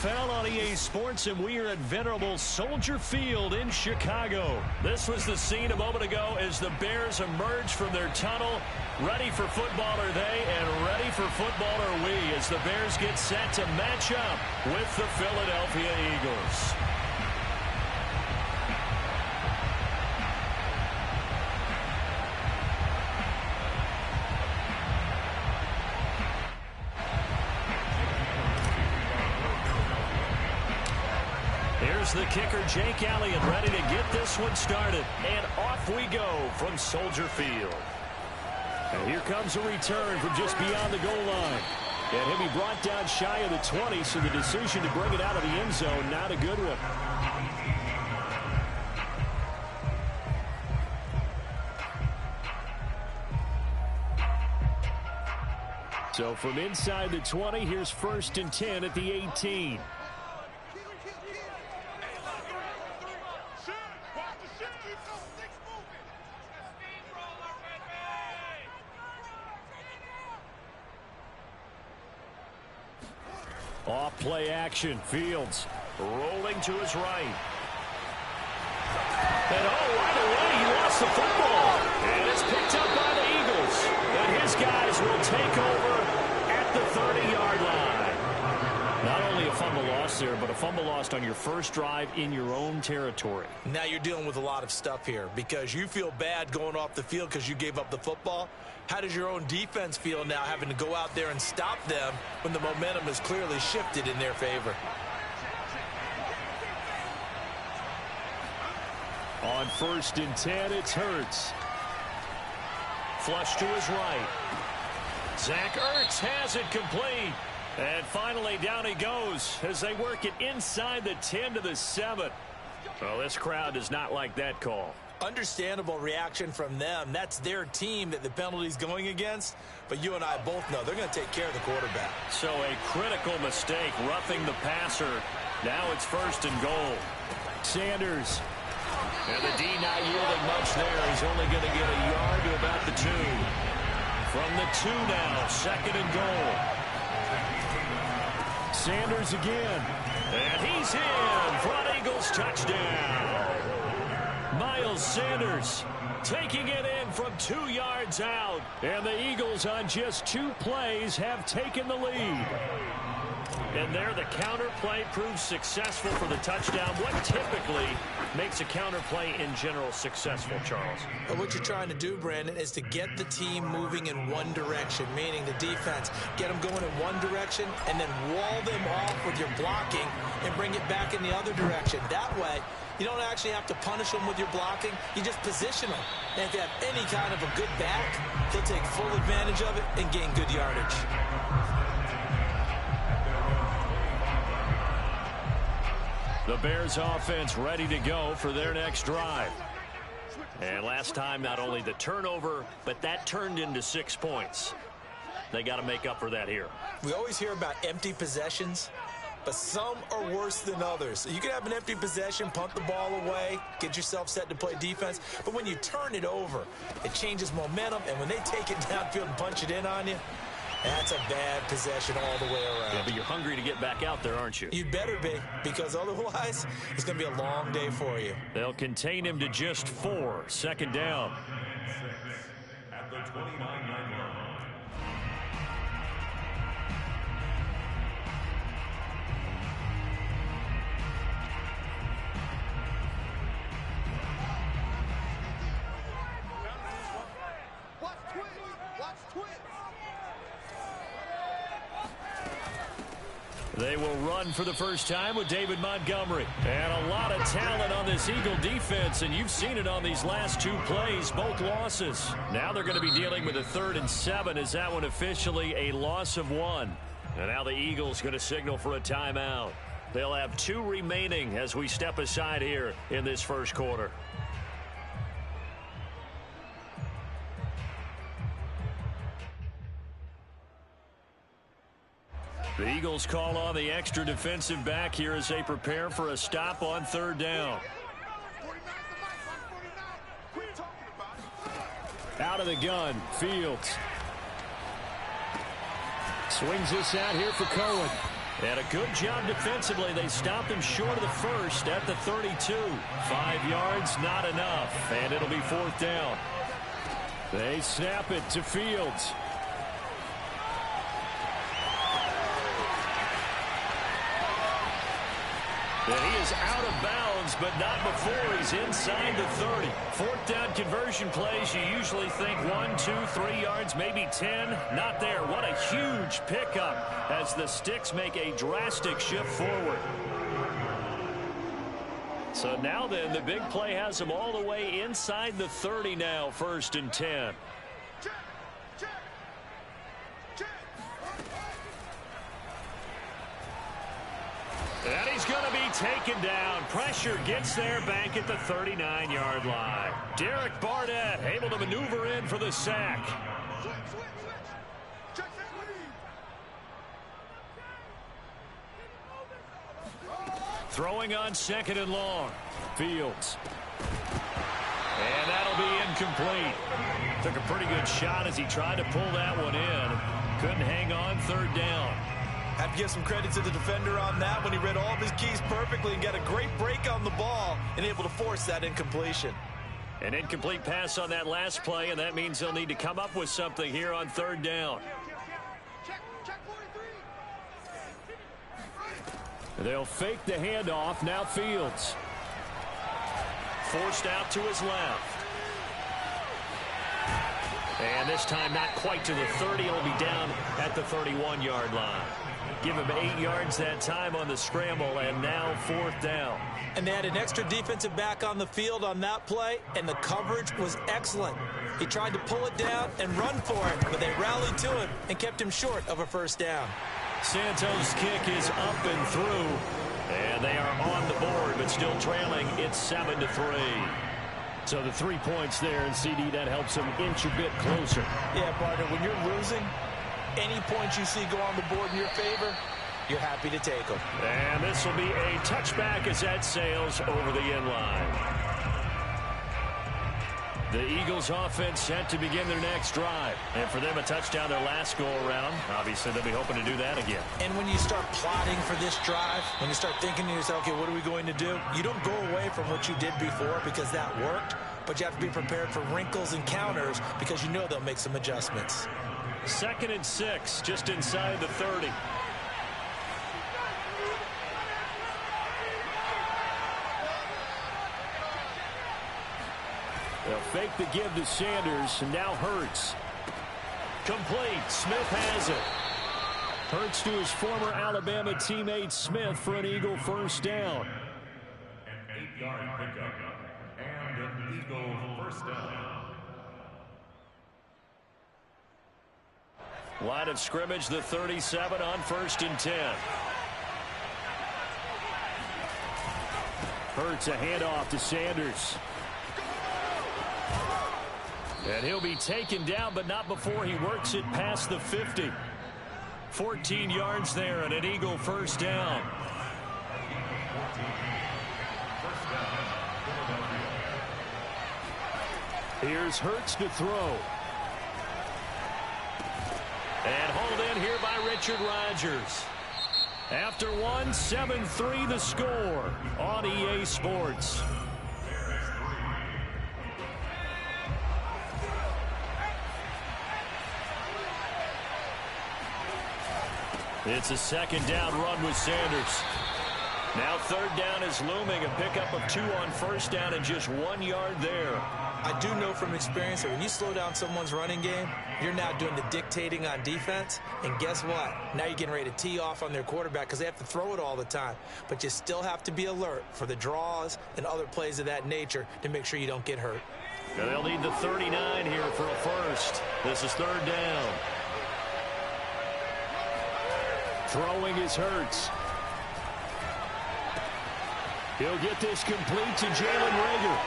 NFL on EA Sports, and we are at venerable Soldier Field in Chicago. This was the scene a moment ago as the Bears emerged from their tunnel. Ready for football are they, and ready for football are we, as the Bears get set to match up with the Philadelphia Eagles. Here's the kicker, Jake Elliott, ready to get this one started. And off we go from Soldier Field. And here comes a return from just beyond the goal line. And he'll be brought down shy of the 20, so the decision to bring it out of the end zone, not a good one. So from inside the 20, here's 1st and 10 at the 18. Off play action. Fields rolling to his right. And right away he lost the football. And it's picked up by the Eagles. And his guys will take over at the 30-yard line. Not only a fumble loss there, but a fumble lost on your first drive in your own territory. Now you're dealing with a lot of stuff here because you feel bad going off the field because you gave up the football. How does your own defense feel now having to go out there and stop them when the momentum is clearly shifted in their favor? On 1st and 10, it's Hurts. Flush to his right. Zach Ertz has it complete. And finally down he goes as they work it inside the 10 to the 7. Well, this crowd does not like that call. Understandable reaction from them. That's their team that the penalty's going against. But you and I both know they're going to take care of the quarterback. So a critical mistake, roughing the passer. Now it's 1st and goal. Sanders. And the D not yielding much there. He's only going to get a yard to about the 2. From the 2 now, 2nd and goal. Sanders again. And he's in. Front Eagles touchdown. Miles Sanders taking it in from 2 yards out. And the Eagles on just 2 plays have taken the lead. And there the counter play proves successful for the touchdown. What typically makes a counter play in general successful, Charles? But what you're trying to do, Brandon, is to get the team moving in one direction, meaning the defense. Get them going in one direction and then wall them off with your blocking and bring it back in the other direction. That way, you don't actually have to punish them with your blocking. You just position them. And if you have any kind of a good back, they'll take full advantage of it and gain good yardage. The Bears offense ready to go for their next drive. And last time, not only the turnover, but that turned into 6 points. They got to make up for that here. We always hear about empty possessions, but some are worse than others. So you can have an empty possession, punt the ball away, get yourself set to play defense. But when you turn it over, it changes momentum. And when they take it downfield and punch it in on you, that's a bad possession all the way around. Yeah, but you're hungry to get back out there, aren't you? You'd better be, because otherwise it's going to be a long day for you. They'll contain him to just 4. 2nd down. At the 29-yard line. They will run for the first time with David Montgomery. And a lot of talent on this Eagle defense, and you've seen it on these last 2 plays, both losses. Now they're going to be dealing with a 3rd and 7. Is that one officially a loss of 1? And now the Eagles going to signal for a timeout. They'll have 2 remaining as we step aside here in this first quarter. The Eagles call on the extra defensive back here as they prepare for a stop on 3rd down. Out of the gun, Fields. Swings this out here for Cohen. And a good job defensively. They stopped him short of the first at the 32. 5 yards, not enough. And it'll be 4th down. They snap it to Fields. And he is out of bounds, but not before he's inside the 30. 4th down conversion plays, you usually think 1, 2, 3 yards, maybe 10. Not there. What a huge pickup as the Sticks make a drastic shift forward. So now then, the big play has them all the way inside the 30 now, 1st and 10. And he's going to be taken down. Pressure gets there back at the 39-yard line. Derek Barnett able to maneuver in for the sack. Throwing on 2nd and long. Fields. And that'll be incomplete. Took a pretty good shot as he tried to pull that one in. Couldn't hang on 3rd down. Have to give some credit to the defender on that when he read all of his keys perfectly and got a great break on the ball and able to force that incompletion. An incomplete pass on that last play, and that means they'll need to come up with something here on 3rd down. They'll fake the handoff. Now Fields. Forced out to his left. And this time not quite to the 30. He'll be down at the 31-yard line. Give him 8 yards that time on the scramble, and now 4th down. And they had an extra defensive back on the field on that play, and the coverage was excellent. He tried to pull it down and run for it, but they rallied to him and kept him short of a 1st down. Santos' kick is up and through, and they are on the board, but still trailing. It's 7-3. So the 3 points there, and CD, that helps them inch a bit closer. Yeah, partner, when you're losing, any points you see go on the board in your favor, you're happy to take them. And this will be a touchback as that sails over the end line. The Eagles offense set to begin their next drive. And for them, a touchdown their last go-around. Obviously, they'll be hoping to do that again. And when you start plotting for this drive, when you start thinking to yourself, okay, what are we going to do? You don't go away from what you did before because that worked, but you have to be prepared for wrinkles and counters because you know they'll make some adjustments. 2nd and 6, just inside the 30. They'll fake the give to Sanders, and now Hurts. Complete. Smith has it. Hurts to his former Alabama teammate Smith for an Eagle 1st down. An 8-yard pickup and an Eagle 1st down. Line of scrimmage, the 37 on 1st and 10. Hurts a handoff to Sanders. And he'll be taken down, but not before he works it past the 50. 14 yards there and an Eagle 1st down. Here's Hurts to throw. And hauled in here by Richard Rodgers. After one, 7-3 the score on EA Sports. It's a 2nd down run with Sanders. Now 3rd down is looming. A pickup of 2 on 1st down and just 1 yard there. I do know from experience that when you slow down someone's running game, you're now doing the dictating on defense. And guess what? Now you're getting ready to tee off on their quarterback because they have to throw it all the time. But you still have to be alert for the draws and other plays of that nature to make sure you don't get hurt. Now they'll need the 39 here for a 1st. This is 3rd down. Throwing is Hurts. He'll get this complete to Jalen Reagor.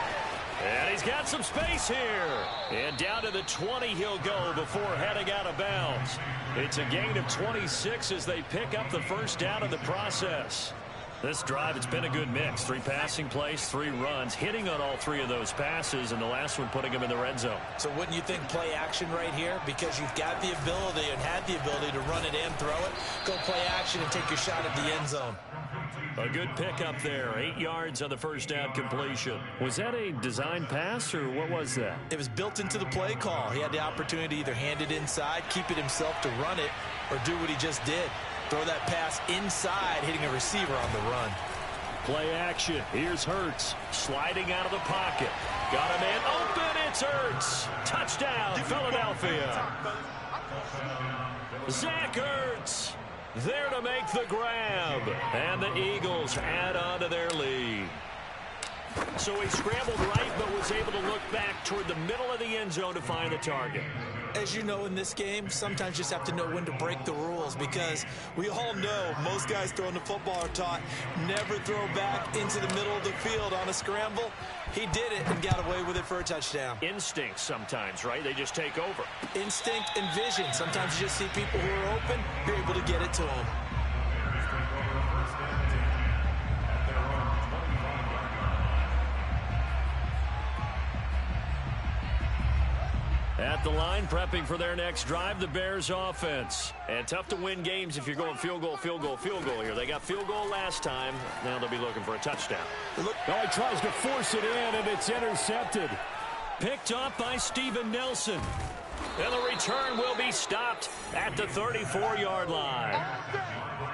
And he's got some space here. And down to the 20 he'll go before heading out of bounds. It's a gain of 26 as they pick up the 1st down in the process. This drive, it's been a good mix. 3 passing plays, 3 runs, hitting on all 3 of those passes, and the last one putting them in the red zone. So wouldn't you think play action right here? Because you've got the ability and had the ability to run it and throw it. Go play action and take your shot at the end zone. A good pickup there. 8 yards on the first down completion. Was that a design pass, or what was that? It was built into the play call. He had the opportunity to either hand it inside, keep it himself to run it, or do what he just did. Throw that pass inside, hitting a receiver on the run. Play action. Here's Hurts sliding out of the pocket. Got a man open. It's Hurts. Touchdown, Philadelphia. Zach Ertz there to make the grab. And the Eagles add on to their lead. So he scrambled right, but was able to look back toward the middle of the end zone to find the target. As you know, in this game, sometimes you just have to know when to break the rules, because we all know most guys throwing the football are taught never throw back into the middle of the field on a scramble. He did it and got away with it for a touchdown. Instinct sometimes, right? They just take over. Instinct and vision. Sometimes you just see people who are open, you're able to get it to them. At the line, prepping for their next drive, the Bears offense. And tough to win games if you're going field goal, field goal, field goal here. They got field goal last time. Now they'll be looking for a touchdown. He tries to force it in, and it's intercepted. Picked up by Steven Nelson. And the return will be stopped at the 34-yard line.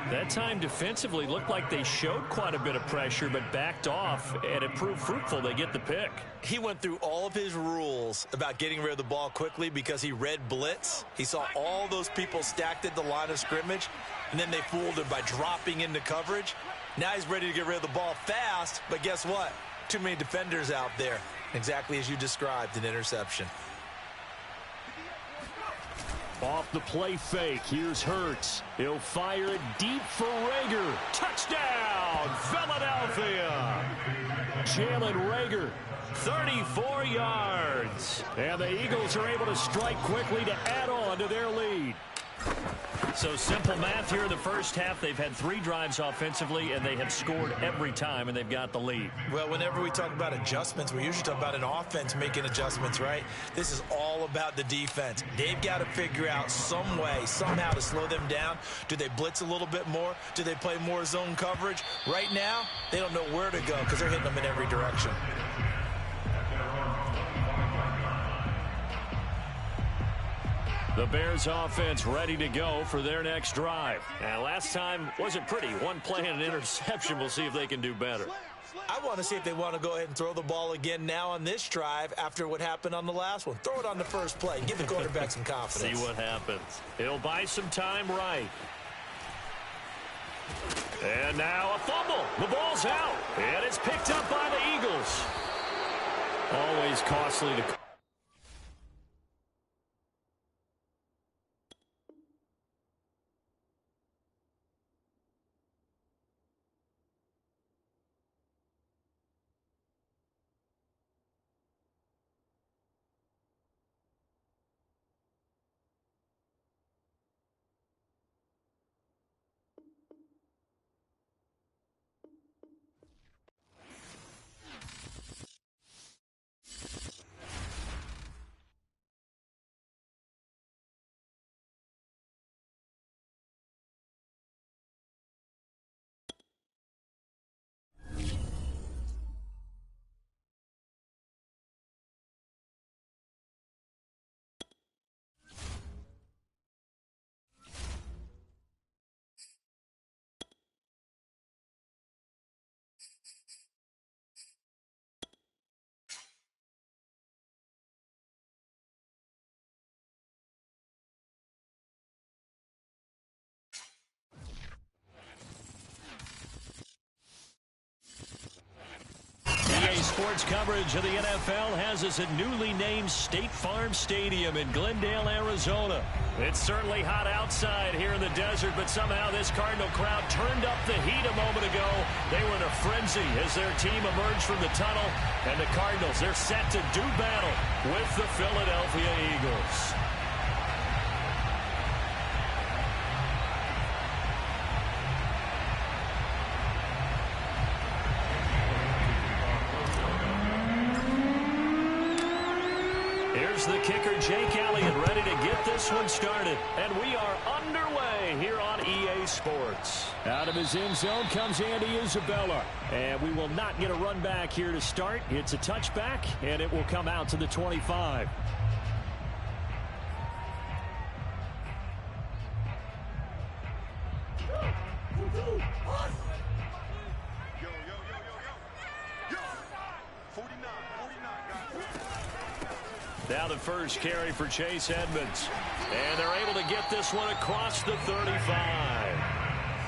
That time defensively looked like they showed quite a bit of pressure, but backed off, and it proved fruitful. They get the pick. He went through all of his rules about getting rid of the ball quickly because he read blitz. He saw all those people stacked at the line of scrimmage, and then they fooled him by dropping into coverage. Now he's ready to get rid of the ball fast, but guess what? Too many defenders out there. Exactly as you described, an interception. Off the play fake, here's Hurts. He'll fire it deep for Reagor. Touchdown, Philadelphia! Jalen Reagor, 34 yards. And the Eagles are able to strike quickly to add on to their lead. So simple math here in the first half. They've had 3 drives offensively, and they have scored every time, and they've got the lead. Well, whenever we talk about adjustments, we usually talk about an offense making adjustments, right? This is all about the defense. They've got to figure out some way, somehow to slow them down. Do they blitz a little bit more? Do they play more zone coverage? Right now, they don't know where to go because they're hitting them in every direction. The Bears offense ready to go for their next drive. And last time wasn't pretty. 1 play and an interception. We'll see if they can do better. I want to see if they want to go ahead and throw the ball again now on this drive after what happened on the last one. Throw it on the first play. Give the quarterback some confidence. See what happens. It'll buy some time right. And now a fumble. The ball's out. And it's picked up by the Eagles. Always costly to... Sports coverage of the NFL has us at newly named State Farm Stadium in Glendale, Arizona. It's certainly hot outside here in the desert, but somehow this Cardinal crowd turned up the heat a moment ago. They were in a frenzy as their team emerged from the tunnel, and the Cardinals, they're set to do battle with the Philadelphia Eagles. Here's the kicker, Jake Elliott, ready to get this one started. And we are underway here on EA Sports. Out of his end zone comes Andy Isabella. And we will not get a run back here to start. It's a touchback, and it will come out to the 25. Now the first carry for Chase Edmonds. And they're able to get this one across the 35.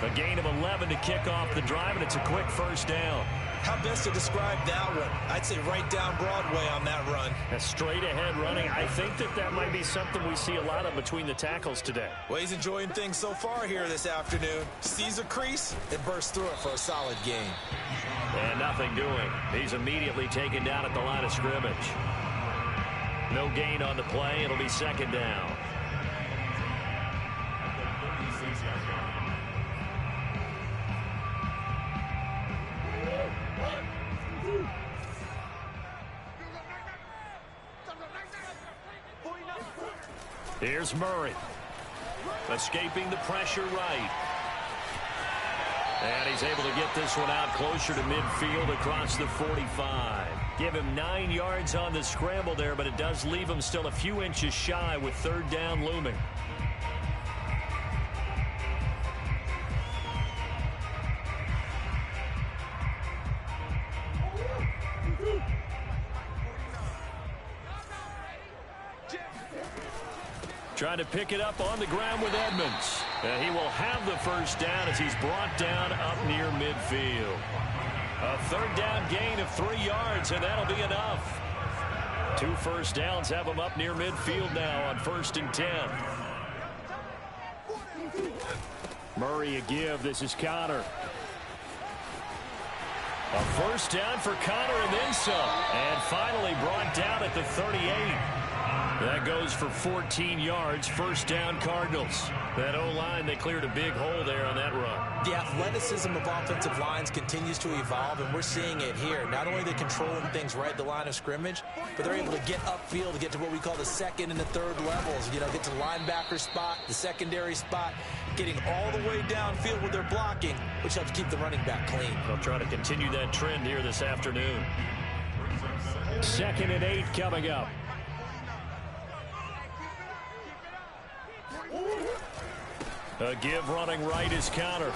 A gain of 11 to kick off the drive, and it's a quick first down. How best to describe that one? I'd say right down Broadway on that run. A straight ahead running. I think that might be something we see a lot of between the tackles today. Well, he's enjoying things so far here this afternoon. Sees a crease and bursts through it for a solid gain. And nothing doing. He's immediately taken down at the line of scrimmage. No gain on the play. It'll be second down. Here's Murray. Escaping the pressure right. And he's able to get this one out closer to midfield across the 45. Give him 9 yards on the scramble there, but it does leave him still a few inches shy with third down looming. Trying to pick it up on the ground with Edmonds. He will have the first down as he's brought down up near midfield. A third down gain of 3 yards, and that'll be enough. 2 first downs have him up near midfield now on 1st and 10. Murray a give. This is Connor. A first down for Connor and then some. And finally brought down at the 38. That goes for 14 yards. First down, Cardinals. That O-line, they cleared a big hole there on that run. The athleticism of offensive lines continues to evolve, and we're seeing it here. Not only are they controlling things right at the line of scrimmage, but they're able to get upfield to get to what we call the second and the third levels. You know, get to the linebacker spot, the secondary spot, getting all the way downfield with their blocking, which helps keep the running back clean. They'll try to continue that trend here this afternoon. 2nd and 8 coming up. A give running right is Connor.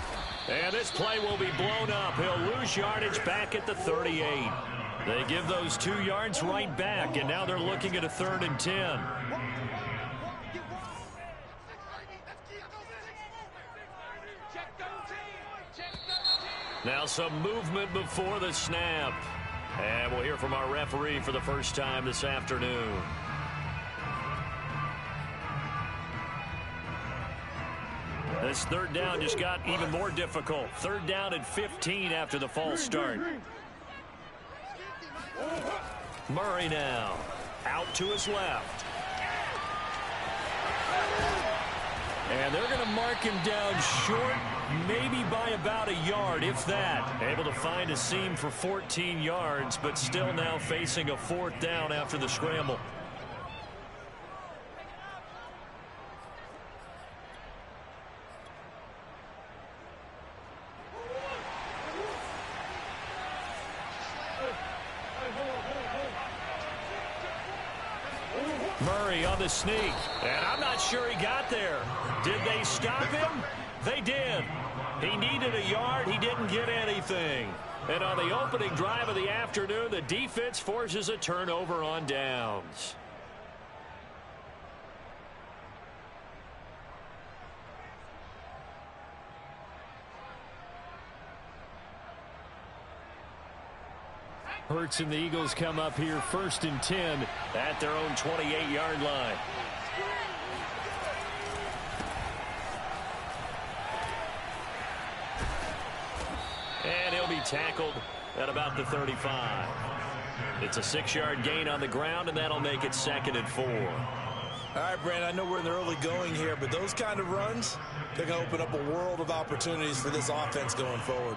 And this play will be blown up. He'll lose yardage back at the 38. They give those 2 yards right back, and now they're looking at a 3rd and 10. Now some movement before the snap. And we'll hear from our referee for the first time this afternoon. This third down just got even more difficult. 3rd down and 15 after the false start. Murray now out to his left. And they're going to mark him down short, maybe by about a yard, if that. Able to find a seam for 14 yards, but still now facing a 4th down after the scramble. Murray on the sneak, and I'm not sure he got there. Did they stop him? They did. He needed a yard. He didn't get anything. And on the opening drive of the afternoon, the defense forces a turnover on downs. Hurts and the Eagles come up here 1st and 10 at their own 28-yard line. And he'll be tackled at about the 35. It's a 6-yard gain on the ground, and that'll make it 2nd and 4. All right, Brandon, I know we're in the early going here, but those kind of runs, they're going to open up a world of opportunities for this offense going forward.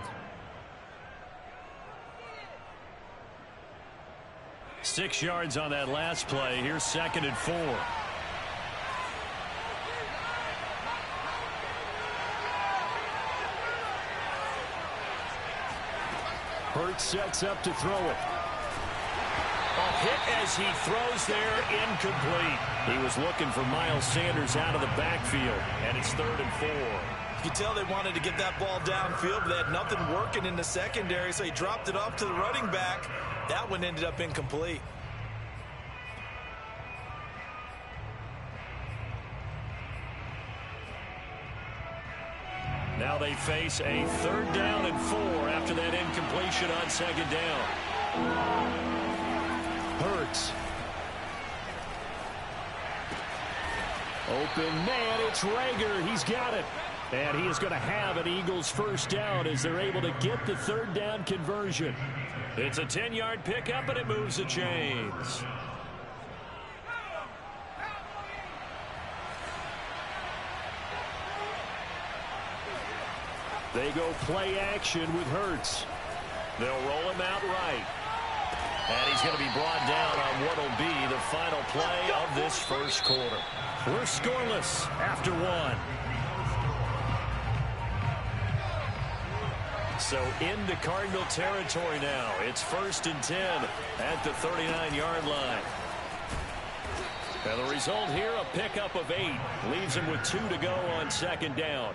6 yards on that last play. Here's 2nd and 4. Hurts sets up to throw it. A hit as he throws there, incomplete. He was looking for Miles Sanders out of the backfield, and it's 3rd and 4. You can tell they wanted to get that ball downfield, but they had nothing working in the secondary, so he dropped it off to the running back. That one ended up incomplete. Now they face a 3rd down and 4 after that incompletion on 2nd down. Hurts. Open man, it's Rager. He's got it. And he is going to have an Eagles 1st down as they're able to get the 3rd down conversion. It's a 10-yard pickup, and it moves the chains. They go play action with Hurts. They'll roll him out right. And he's going to be brought down on what will be the final play of this 1st quarter. We're scoreless after 1. So into Cardinal territory now. It's 1st and 10 at the 39-yard line. And the result here, a pickup of 8. Leaves him with 2 to go on 2nd down.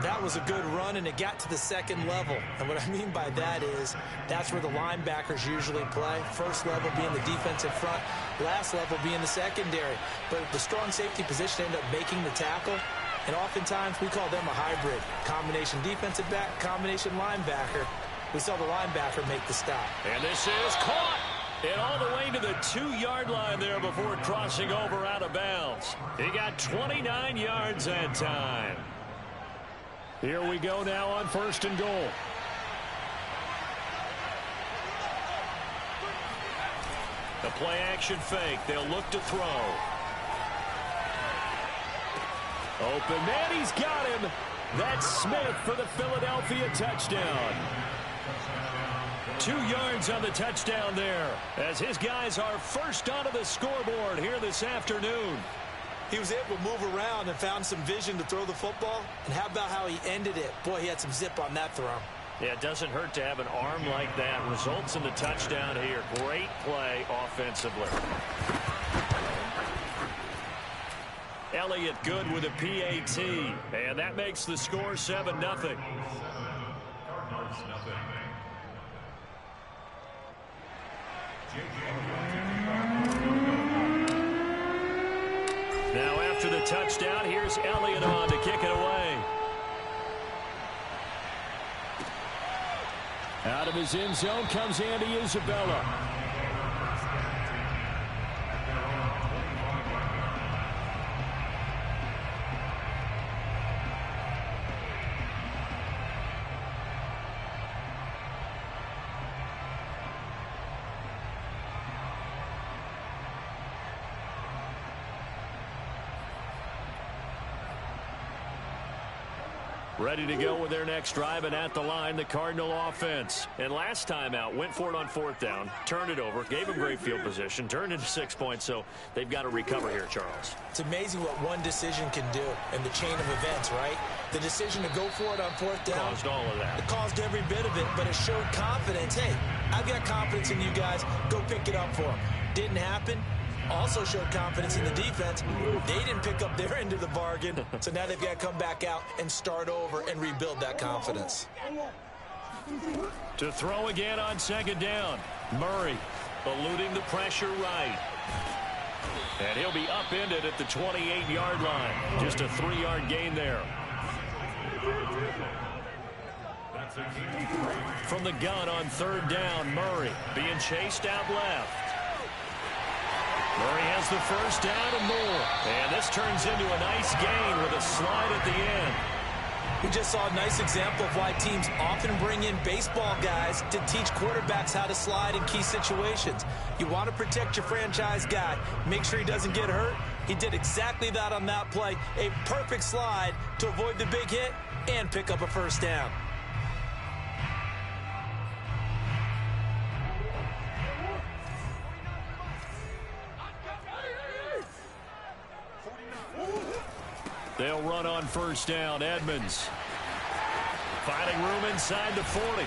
That was a good run, and it got to the 2nd level. And what I mean by that is that's where the linebackers usually play. 1st level being the defensive front, last level being the secondary. But the strong safety position ended up making the tackle. And oftentimes we call them a hybrid. Combination defensive back, combination linebacker. We saw the linebacker make the stop. And this is caught. And all the way to the 2-yard line there before crossing over out of bounds. He got 29 yards that time. Here we go now on 1st and goal. The play action fake. They'll look to throw. Open man, he's got him. That's Smith for the Philadelphia touchdown. 2 yards on the touchdown there, as his guys are first onto the scoreboard here this afternoon. He was able to move around and found some vision to throw the football. And how about how he ended it? Boy, he had some zip on that throw. Yeah, it doesn't hurt to have an arm like that. Results in the touchdown here. Great play offensively. Elliott good with a PAT. And that makes the score 7-0. Now after the touchdown, here's Elliott on to kick it away. Out of his end zone comes Andy Isabella. Ready to go with their next drive, and at the line, the Cardinal offense. And last time out, went for it on 4th down, turned it over, gave them great field position, turned into 6 points, so they've got to recover here, Charles. It's amazing what one decision can do in the chain of events, right? The decision to go for it on 4th down. Caused all of that. It caused every bit of it, but it showed confidence. Hey, I've got confidence in you guys. Go pick it up for them. Didn't happen. Also showed confidence in the defense. They didn't pick up their end of the bargain, so now they've got to come back out and start over and rebuild that confidence. To throw again on 2nd down. Murray eluding the pressure right. And he'll be upended at the 28-yard line. Just a 3-yard gain there. From the gun on 3rd down, Murray being chased out left. Murray has the 1st down and more. And this turns into a nice gain with a slide at the end. We just saw a nice example of why teams often bring in baseball guys to teach quarterbacks how to slide in key situations. You want to protect your franchise guy. Make sure he doesn't get hurt. He did exactly that on that play. A perfect slide to avoid the big hit and pick up a 1st down. They'll run on first down. Edmonds finding room inside the 40.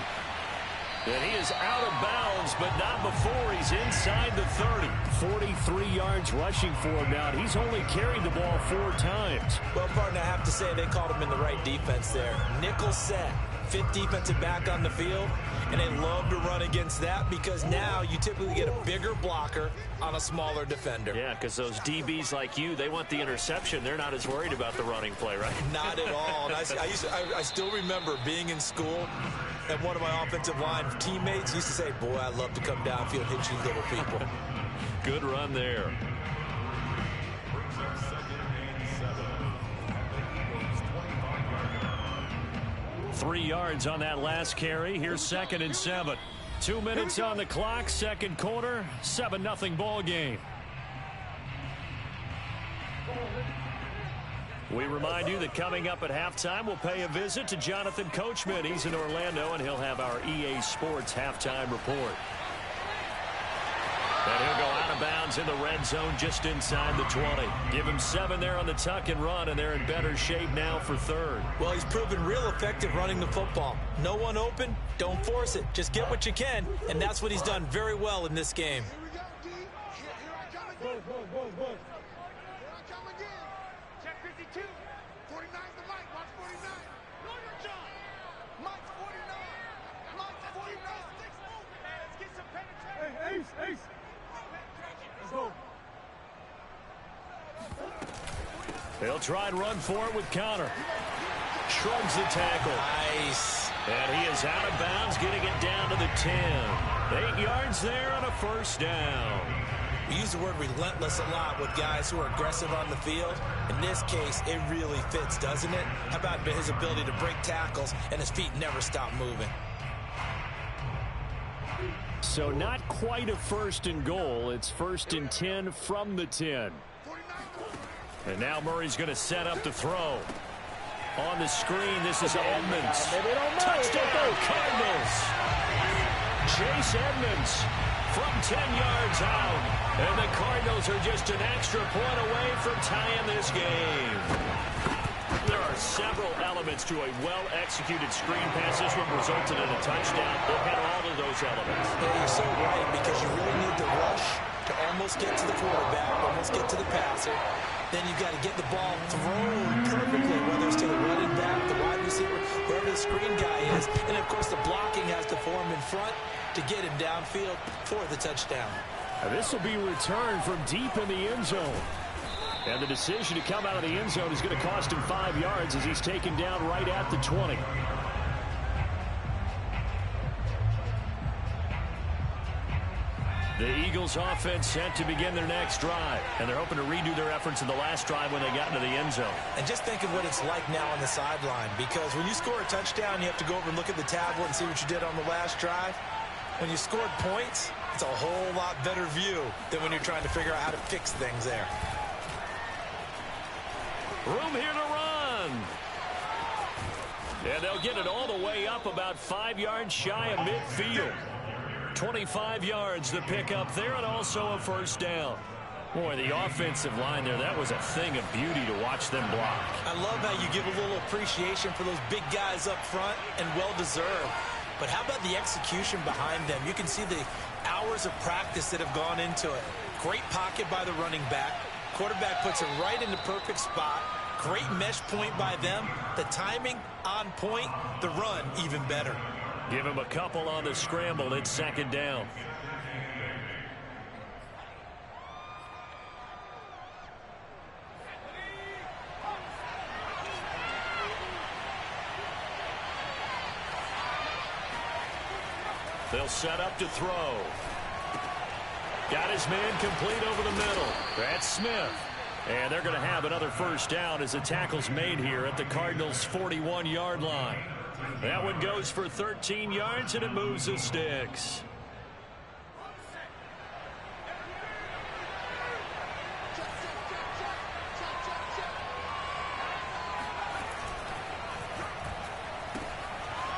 And he is out of bounds, but not before he's inside the 30. 43 yards rushing for him now. He's only carried the ball 4 times. Well, partner, I have to say they called him in the right defense there. Nickel set, 5th defensive back on the field, and they love to run against that because now you typically get a bigger blocker on a smaller defender. Yeah, because those DBs like you, they want the interception. They're not as worried about the running play, right? Not at all. And I still remember being in school, and one of my offensive line teammates used to say, boy, I'd love to come downfield and hit you little people. Good run there. Brings up 2nd and 7. 3 yards on that last carry. Here's 2nd and 7. 2 minutes on the clock. Second quarter. 7-0 ball game. We remind you that coming up at halftime, we'll pay a visit to Jonathan Coachman. He's in Orlando, and he'll have our EA Sports halftime report. And he'll go out of bounds in the red zone just inside the 20. Give him 7 there on the tuck and run, and they're in better shape now for 3rd. Well, he's proven real effective running the football. No one open, don't force it. Just get what you can, and that's what he's done very well in this game. They'll try and run for it with Connor. Shrugs the tackle. Nice. And he is out of bounds, getting it down to the 10. 8 yards there on a first down. We use the word relentless a lot with guys who are aggressive on the field. In this case, it really fits, doesn't it? How about his ability to break tackles and his feet never stop moving? So not quite a 1st and goal. It's 1st and 10 from the 10. And now Murray's going to set up to throw. On the screen, this is Edmonds. Touchdown, Cardinals. Chase Edmonds from 10 yards out. And the Cardinals are just an extra point away from tying this game. There are several elements to a well-executed screen pass. This one resulted in a touchdown. Look at all of those elements. Yeah, you're so right, because you really need the rush to almost get to the quarterback, almost get to the passer. Then you've got to get the ball thrown perfectly, whether it's to the running back, the wide receiver, whoever the screen guy is. And, of course, the blocking has to form in front to get him downfield for the touchdown. This will be returned from deep in the end zone. And the decision to come out of the end zone is going to cost him 5 yards as he's taken down right at the 20. The Eagles offense set to begin their next drive. And they're hoping to redo their efforts in the last drive when they got into the end zone. And just think of what it's like now on the sideline, because when you score a touchdown, you have to go over and look at the tablet and see what you did on the last drive. When you scored points, it's a whole lot better view than when you're trying to figure out how to fix things there. Room here to run. And they'll get it all the way up about 5 yards shy of midfield. 25 yards the pickup there, and also a first down. Boy, the offensive line there, that was a thing of beauty to watch them block. I love how you give a little appreciation for those big guys up front, and well-deserved. But how about the execution behind them? You can see the hours of practice that have gone into it. Great pocket by the running back. Quarterback puts it right in the perfect spot. Great mesh point by them. The timing on point. The run even better. Give him a couple on the scramble. It's second down. They'll set up to throw. Got his man complete over the middle. That's Smith. And they're going to have another first down as the tackle's made here at the Cardinals' 41-yard line. That one goes for 13 yards, and it moves the sticks.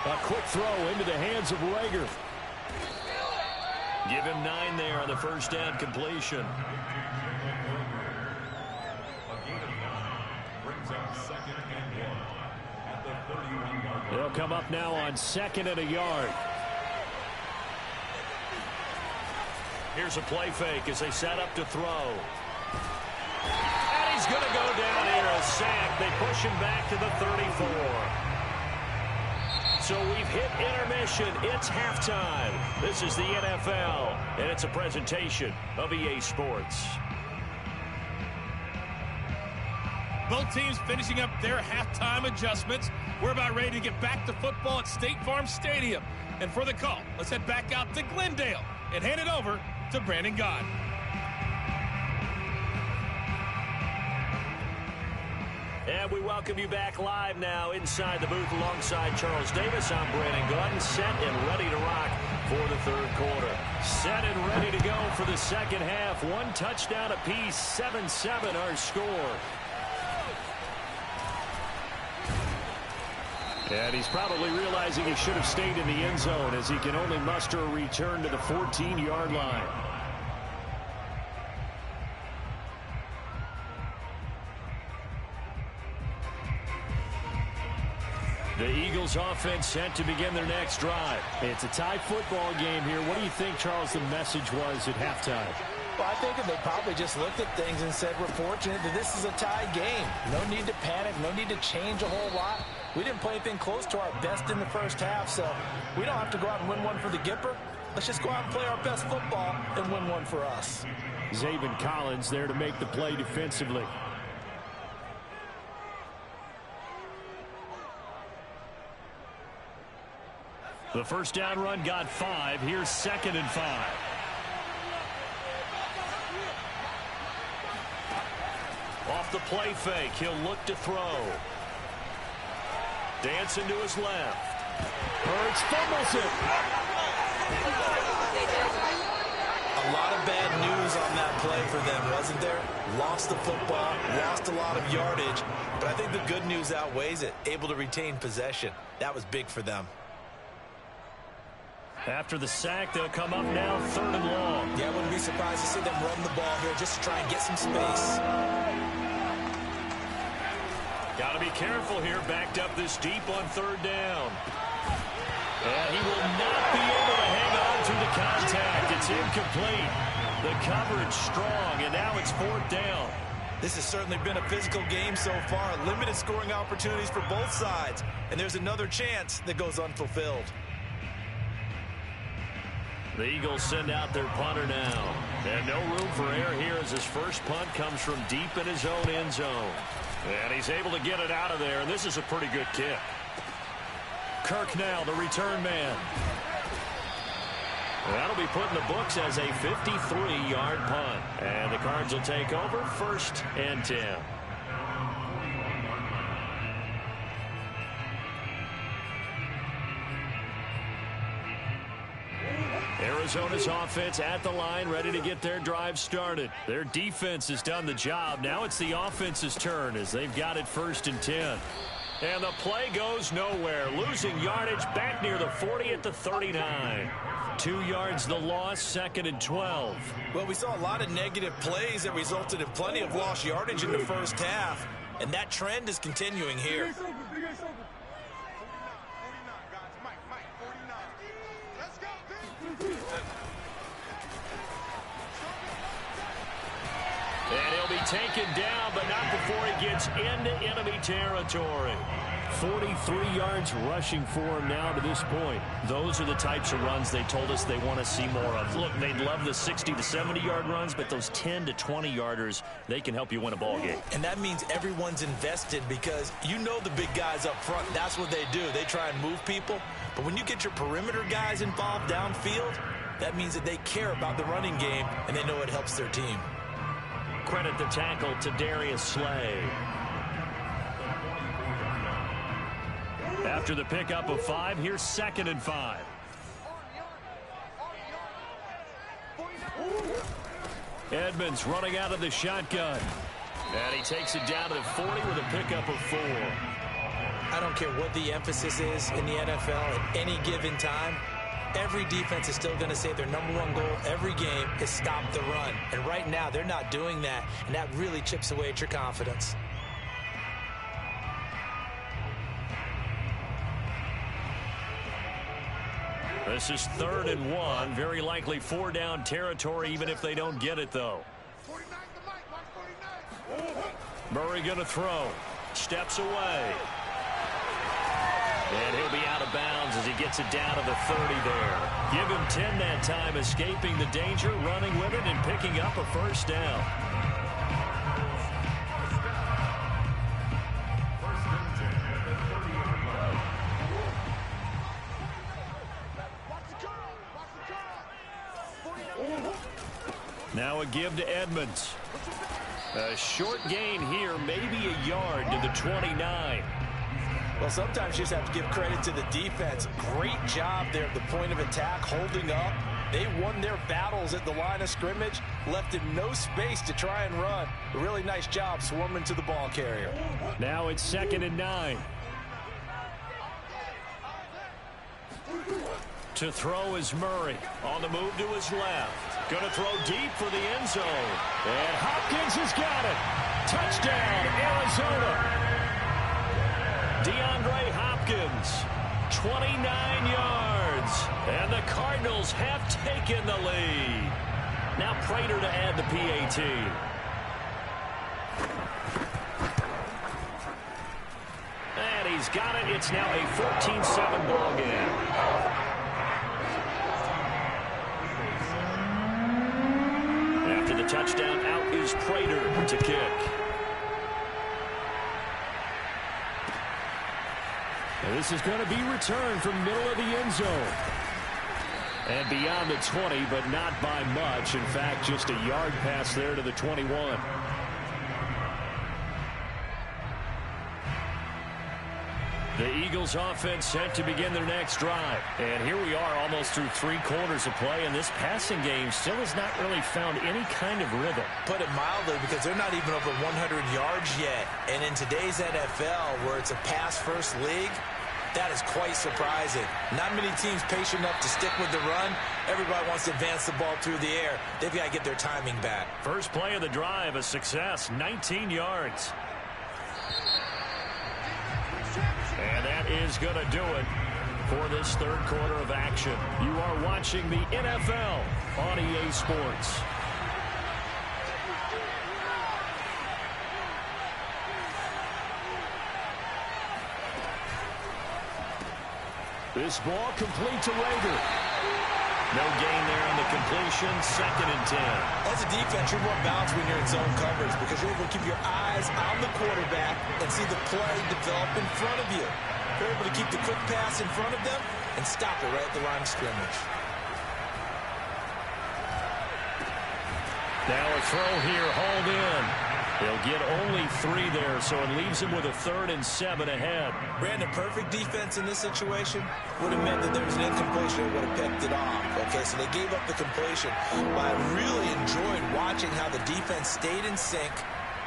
A quick throw into the hands of Rager. Give him 9 there on the first down completion. A gain of 9 brings up second and 1 at the 31-yard line. They'll come up now on 2nd and a yard. Here's a play fake as they set up to throw. And he's going to go down here, a sack. They push him back to the 34. So we've hit intermission. It's halftime. This is the NFL, and it's a presentation of EA Sports. Both teams finishing up their halftime adjustments. We're about ready to get back to football at State Farm Stadium. And for the call, let's head back out to Glendale and hand it over to Brandon Gott. And we welcome you back live now inside the booth alongside Charles Davis. I'm Brandon Gott, set and ready to rock for the third quarter. Set and ready to go for the second half. One touchdown apiece, 7-7 our score. And he's probably realizing he should have stayed in the end zone as he can only muster a return to the 14-yard line. The Eagles offense set to begin their next drive. It's a tie football game here. What do you think, Charles, the message was at halftime? Well, I think that they probably just looked at things and said, we're fortunate that this is a tie game. No need to panic, no need to change a whole lot. We didn't play anything close to our best in the first half, so we don't have to go out and win one for the Gipper. Let's just go out and play our best football and win one for us. Zaven Collins there to make the play defensively. The first down run got 5. Here's 2nd and 5. Off the play fake, he'll look to throw. Dancing to his left. Hurts fumbles it. A lot of bad news on that play for them, wasn't there? Lost the football, lost a lot of yardage, but I think the good news outweighs it. Able to retain possession. That was big for them. After the sack, they'll come up now 3rd and long. Yeah, I wouldn't be surprised to see them run the ball here just to try and get some space. Got to be careful here, backed up this deep on 3rd down. And he will not be able to hang on to the contact. It's incomplete. The coverage strong, and now it's 4th down. This has certainly been a physical game so far. Limited scoring opportunities for both sides. And there's another chance that goes unfulfilled. The Eagles send out their punter now. And no room for error here as his first punt comes from deep in his own end zone. And he's able to get it out of there, and this is a pretty good kick. Kirk now, the return man. That'll be put in the books as a 53-yard punt. And the Cards will take over 1st and 10. Arizona's offense at the line, ready to get their drive started. Their defense has done the job. Now it's the offense's turn as they've got it 1st and 10. And the play goes nowhere. Losing yardage back near the 40 at the 39. 2 yards the loss, 2nd and 12. Well, we saw a lot of negative plays that resulted in plenty of lost yardage in the first half. And that trend is continuing here. And he'll be taken down, but not before he gets into enemy territory. 43 yards rushing for him now to this point. Those are the types of runs they told us they want to see more of. Look, they'd love the 60 to 70-yard runs, but those 10 to 20-yarders, they can help you win a ball game. And that means everyone's invested because you know the big guys up front. That's what they do. They try and move people. But when you get your perimeter guys involved downfield, that means that they care about the running game, and they know it helps their team. Credit the tackle to Darius Slay. After the pickup of 5, here's 2nd and 5. Edmonds running out of the shotgun. And he takes it down to the 40 with a pickup of 4. I don't care what the emphasis is in the NFL at any given time. Every defense is still going to say their #1 goal every game is stop the run. And right now, they're not doing that, and that really chips away at your confidence. This is 3rd and 1. Very likely 4-down territory, even if they don't get it, though. Murray going to throw. Steps away. And he'll be out of bounds as he gets it down to the 30 there. Give him 10 that time, escaping the danger, running with it, and picking up a first down. Now a give to Edmonds. A short gain here, maybe a yard to the 29. Well, sometimes you just have to give credit to the defense. Great job there at the point of attack, holding up. They won their battles at the line of scrimmage, left him no space to try and run. A really nice job swarming to the ball carrier. Now it's 2nd and 9. To throw is Murray. On the move to his left. Going to throw deep for the end zone. And Hopkins has got it. Touchdown, Arizona. DeAndre Hopkins, 29 yards. And the Cardinals have taken the lead. Now Prater to add the PAT. And he's got it. It's now a 14-7 ball game. After the touchdown, out is Prater to kick. And this is going to be returned from middle of the end zone. And beyond the 20, but not by much. In fact, just a yard pass there to the 21. The Eagles offense set to begin their next drive. And here we are almost through 3 quarters of play, and this passing game still has not really found any kind of rhythm. Put it mildly, because they're not even over 100 yards yet. And in today's NFL, where it's a pass-first league, that is quite surprising. Not many teams patient enough to stick with the run. Everybody wants to advance the ball through the air. They've got to get their timing back. First play of the drive, a success, 19 yards. And that is going to do it for this 3rd quarter of action. You are watching the NFL on EA Sports. This ball complete to Rager. No gain there on the completion. 2nd and 10. As a defense, you're more balanced when you're in zone coverage because you're able to keep your eyes on the quarterback and see the play develop in front of you. You're able to keep the quick pass in front of them and stop it right at the line of scrimmage. Now a throw here, hauled in. They'll get only 3 there, so it leaves them with a 3rd and 7 ahead. Brandon, perfect defense in this situation would have meant that there was an incompletion and would have picked it off. Okay, so they gave up the completion. But I really enjoyed watching how the defense stayed in sync,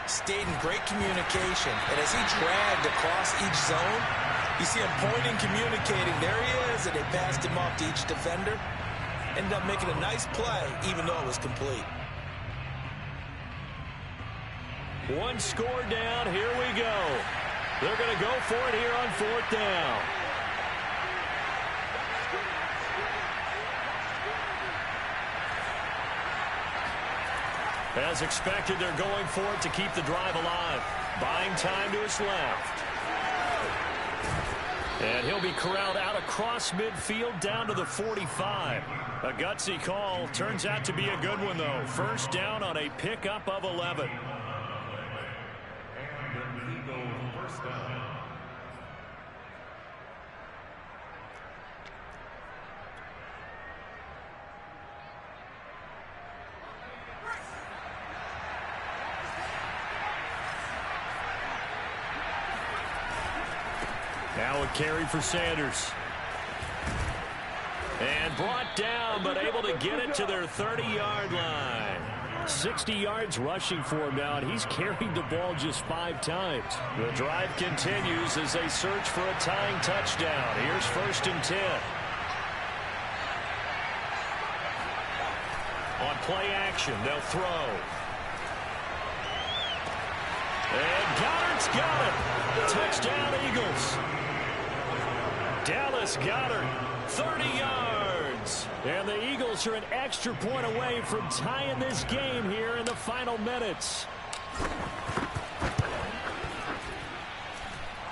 stayed in great communication. And as he dragged across each zone, you see him pointing, communicating. There he is, and they passed him off to each defender. Ended up making a nice play, even though it was complete. 1 score down. Here we go. They're going to go for it here on 4th down. As expected, they're going for it to keep the drive alive. Buying time to his left. And he'll be corralled out across midfield down to the 45. A gutsy call. Turns out to be a good one, though. First down on a pickup of 11. Now a carry for Sanders. And brought down, but able to get it to their 30-yard line. 60 yards rushing for him now, and he's carried the ball just 5 times. The drive continues as they search for a tying touchdown. Here's 1st and 10. On play action, they'll throw. And Goddard's got it. Touchdown, Eagles. Dallas Goedert, 30 yards. Regs. And the Eagles are an extra point away from tying this game here in the final minutes.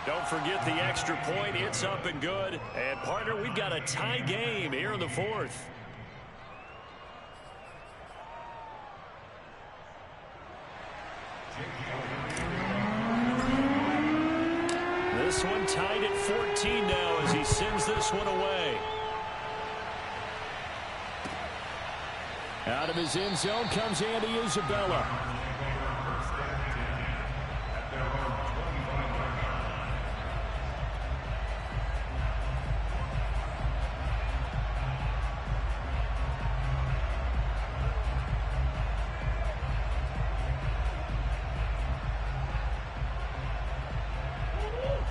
Don't forget the extra point. It's up and good. And, partner, we've got a tie game here in the fourth. This one tied at 14 now as he sends this one away. Out of his end zone comes Andy Isabella.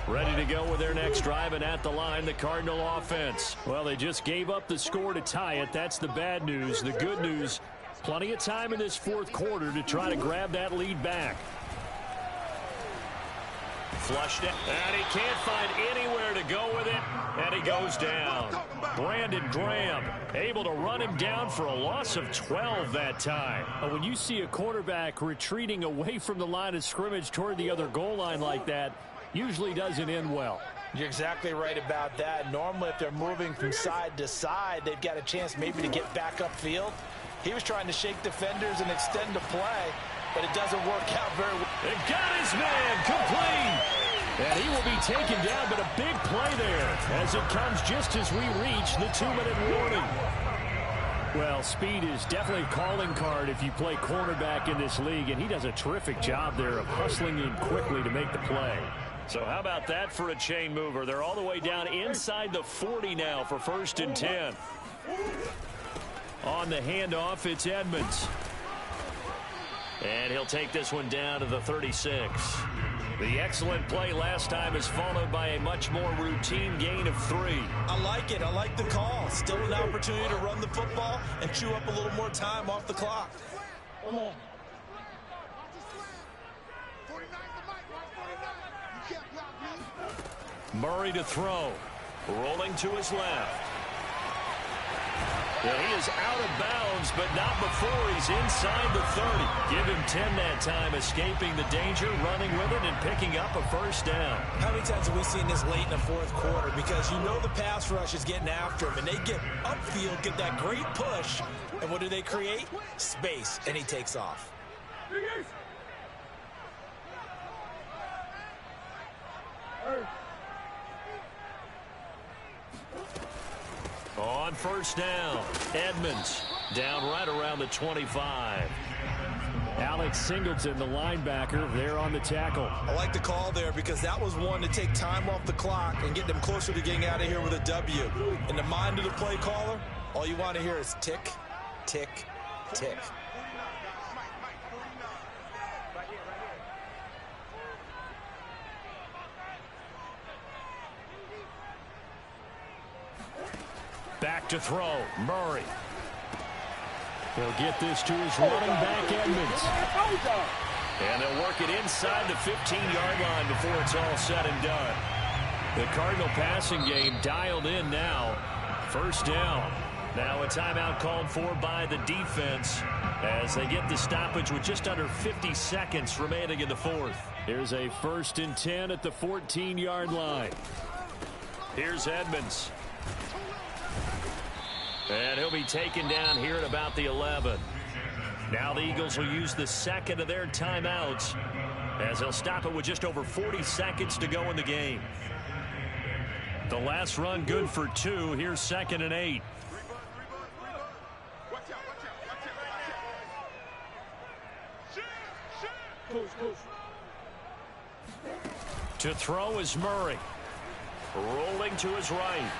Ready to go with their next drive, and at the line, the Cardinal offense. Well, they just gave up the score to tie it. That's the bad news. The good news, plenty of time in this fourth quarter to try to grab that lead back. Flushed it, and he can't find anywhere to go with it, and he goes down. Brandon Graham able to run him down for a loss of 12 that time. When you see a quarterback retreating away from the line of scrimmage toward the other goal line like that, usually doesn't end well. You're exactly right about that. Normally, if they're moving from side to side, they've got a chance maybe to get back upfield. He was trying to shake defenders and extend the play, but it doesn't work out very well. They got his man complete. And he will be taken down, but a big play there as it comes just as we reach the 2-minute warning. Well, speed is definitely a calling card if you play cornerback in this league, and he does a terrific job there of hustling in quickly to make the play. So how about that for a chain mover? They're all the way down inside the 40 now for 1st and 10. On the handoff, it's Edmonds. And he'll take this one down to the 36. The excellent play last time is followed by a much more routine gain of 3. I like it. I like the call. Still an opportunity to run the football and chew up a little more time off the clock. Murray to throw. Rolling to his left. And he is out of bounds, but not before he's inside the 30. Give him 10 that time, escaping the danger, running with it, and picking up a 1st down. How many times have we seen this late in the fourth quarter? Because you know the pass rush is getting after him, and they get upfield, get that great push, and what do they create? Space, and he takes off. On 1st down, Edmonds down right around the 25. Alex Singleton, the linebacker, there on the tackle. I like the call there because that was one to take time off the clock and get them closer to getting out of here with a W. In the mind of the play caller, all you want to hear is tick, tick, tick. Back to throw, Murray. He'll get this to his running back, Edmonds. And they'll work it inside the 15-yard line before it's all said and done. The Cardinal passing game dialed in now. 1st down. Now a timeout called for by the defense as they get the stoppage with just under 50 seconds remaining in the fourth. Here's a 1st and 10 at the 14-yard line. Here's Edmonds. And he'll be taken down here at about the 11. Now the Eagles will use the 2nd of their timeouts as they'll stop it with just over 40 seconds to go in the game. The last run good for 2. Here's 2nd and 8. To throw is Murray. Rolling to his right.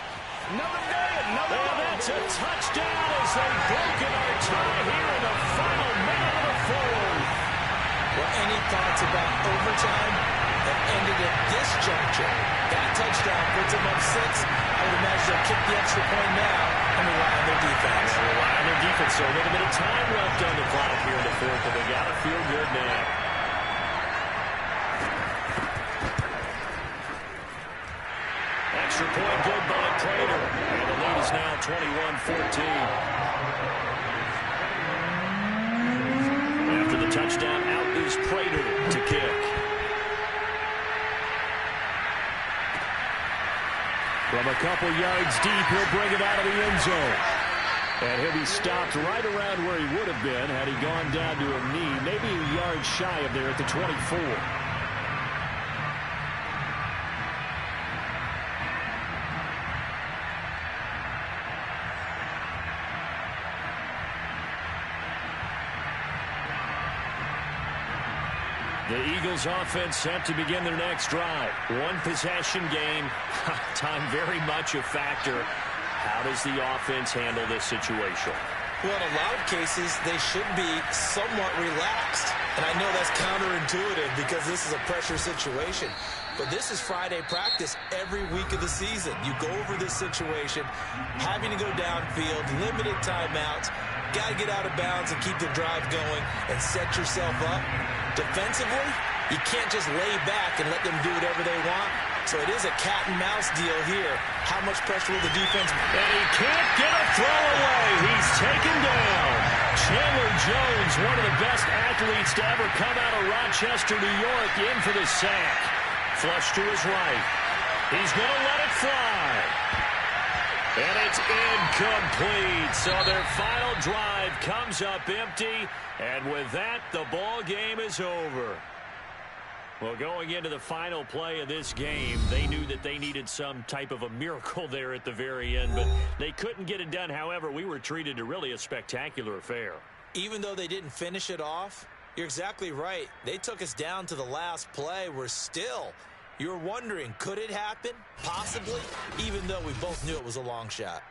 Another day, another and that's a touchdown as they've broken our tie here in the final minute of the fourth. Well, any thoughts about overtime that ended at this juncture? That touchdown puts them up 6. I would imagine they'll kick the extra point now and rely on their defense. Yeah, rely on their defense. So a little bit of time left on the clock here in the fourth, but they got to feel good now. extra point good by Prater. And the lead is now 21-14. After the touchdown, out is Prater to kick. From a couple yards deep, he'll bring it out of the end zone. And he'll be stopped right around where he would have been had he gone down to a knee, maybe a yard shy of there at the 24. The Eagles offense set to begin their next drive. One possession game. Time very much a factor. How does the offense handle this situation? Well, in a lot of cases, they should be somewhat relaxed. And I know that's counterintuitive because this is a pressure situation. But this is Friday practice every week of the season. You go over this situation, having to go downfield, limited timeouts, got to get out of bounds and keep the drive going and set yourself up. Defensively, you can't just lay back and let them do whatever they want. So it is a cat and mouse deal here. How much pressure will the defense? And he can't get a throw away. He's taken down. Chandler Jones, one of the best athletes to ever come out of Rochester, New York, in for the sack. Flush to his right. He's going to let it fly. And it's incomplete. So their final drive comes up empty. And with that, the ball game is over. Well, going into the final play of this game, they knew that they needed some type of a miracle there at the very end, but they couldn't get it done. However, we were treated to really a spectacular affair. Even though they didn't finish it off, you're exactly right. They took us down to the last play. We're still, you're wondering, could it happen? Possibly, even though we both knew it was a long shot.